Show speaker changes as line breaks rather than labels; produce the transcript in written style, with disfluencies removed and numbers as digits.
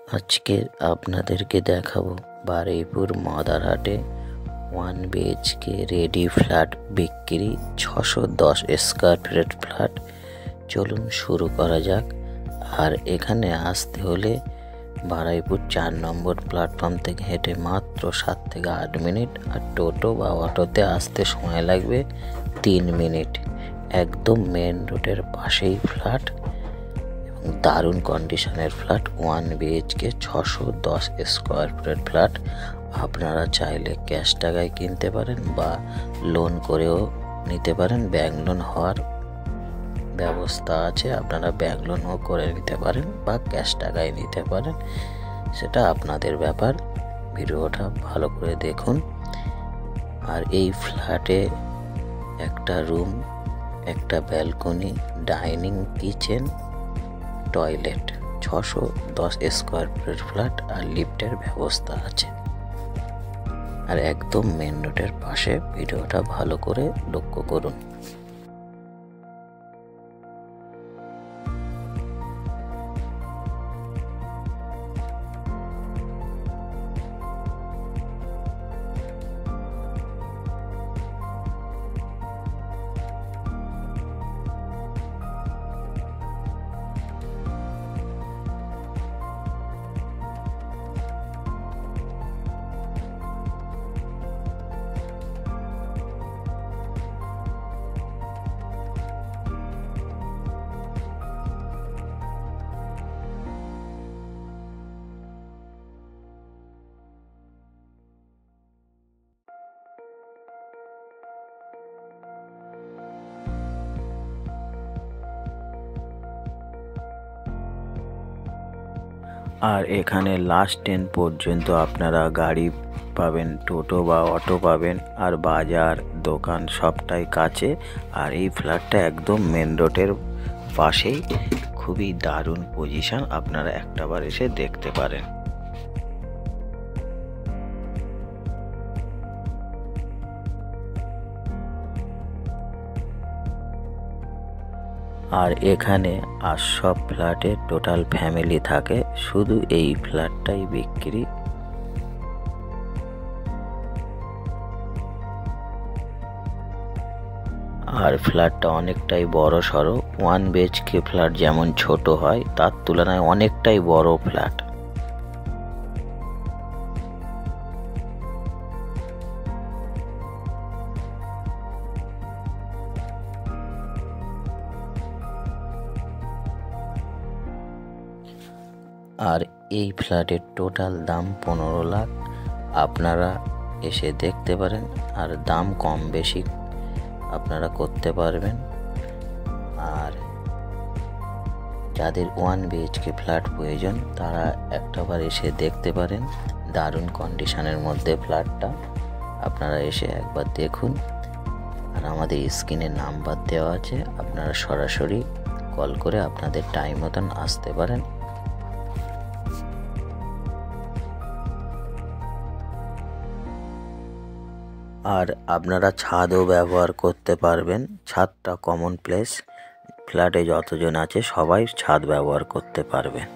আজকে আপনাদেরকে দেখাবো বারুইপুর মদারহাটে 1 BHK রেডি ফ্ল্যাট বিক্রি 610 স্কোয়ার ফিট ফ্ল্যাট। চলুন শুরু করা যাক। আর এখানে আসতে হলে বারুইপুর 4 নম্বর প্ল্যাটফর্ম থেকে হেঁটে মাত্র 7 থেকে 8 মিনিট, আর টোটো বা অটোতে আসতে সময় লাগবে 3 মিনিট। একদম মেন রোডের পাশেই ফ্ল্যাট, দারুণ কন্ডিশনের flat. 1 BHK 610 square feet flat. আপনারা চাইলে ক্যাশ টাকায় কিনতে পারেন বা লোন করেও নিতে পারেন। ব্যাংক লোন হওয়ার ব্যবস্থা আছে, আপনারা ব্যাংক লোনও করে নিতে পারেন বা ক্যাশ টাকায় নিতে পারেন, সেটা আপনাদের ব্যাপার। ভিডিওটা ভালো করে দেখুন। আর এই ফ্ল্যাটে একটা রুম, একটা balcony, dining, kitchen, toilet, 610 square feet flat আর লিফটের ব্যবস্থা আছে। আর একদম মেন রোডের পাশে। ভিডিওটা ভালো করে লক্ষ্য করুন। আর এখানে লাস্ট 10 পর্যন্ত আপনারা গাড়ি পাবেন, টোটো বা অটো পাবেন, আর বাজার দোকান সবটাই কাছে। আর এই ফ্ল্যাটটা একদম মেন রোডের পাশেই, খুবই দারুণ পজিশন, আপনারা একটাবার এসে দেখতে পারেন। আর এখানে আর সব ফ্ল্যাটে টোটাল ফ্যামিলি থাকে, শুধু এই ফ্ল্যাটটাই বিক্রি। আর ফ্ল্যাটটা অনেকটাই বড় সড়ো। 1 BHK ফ্ল্যাট যেমন ছোট হয়, তার তুলনায় অনেকটাই বড় ফ্ল্যাট। আর এই ফ্ল্যাটের টোটাল দাম 15 লাখ। আপনারা এসে দেখতে পারেন, আর দাম কম বেশি আপনারা করতে পারবেন। আর যাদের 1 BHK ফ্ল্যাট প্রয়োজন, তারা একটাবার এসে দেখতে পারেন। দারুণ কন্ডিশনের মধ্যে ফ্ল্যাটটা, আপনারা এসে একবার দেখুন। আর আমাদের স্ক্রিনে নাম্বার দেওয়া আছে, আপনারা সরাসরি কল করে আপনাদের টাইম মতন আসতে পারেন। আর আপনারা ছাদও ব্যবহার করতে পারবেন। ছাদটা কমন প্লেস, ফ্ল্যাটে যতজন আছে সবাই ছাদ ব্যবহার করতে পারবেন।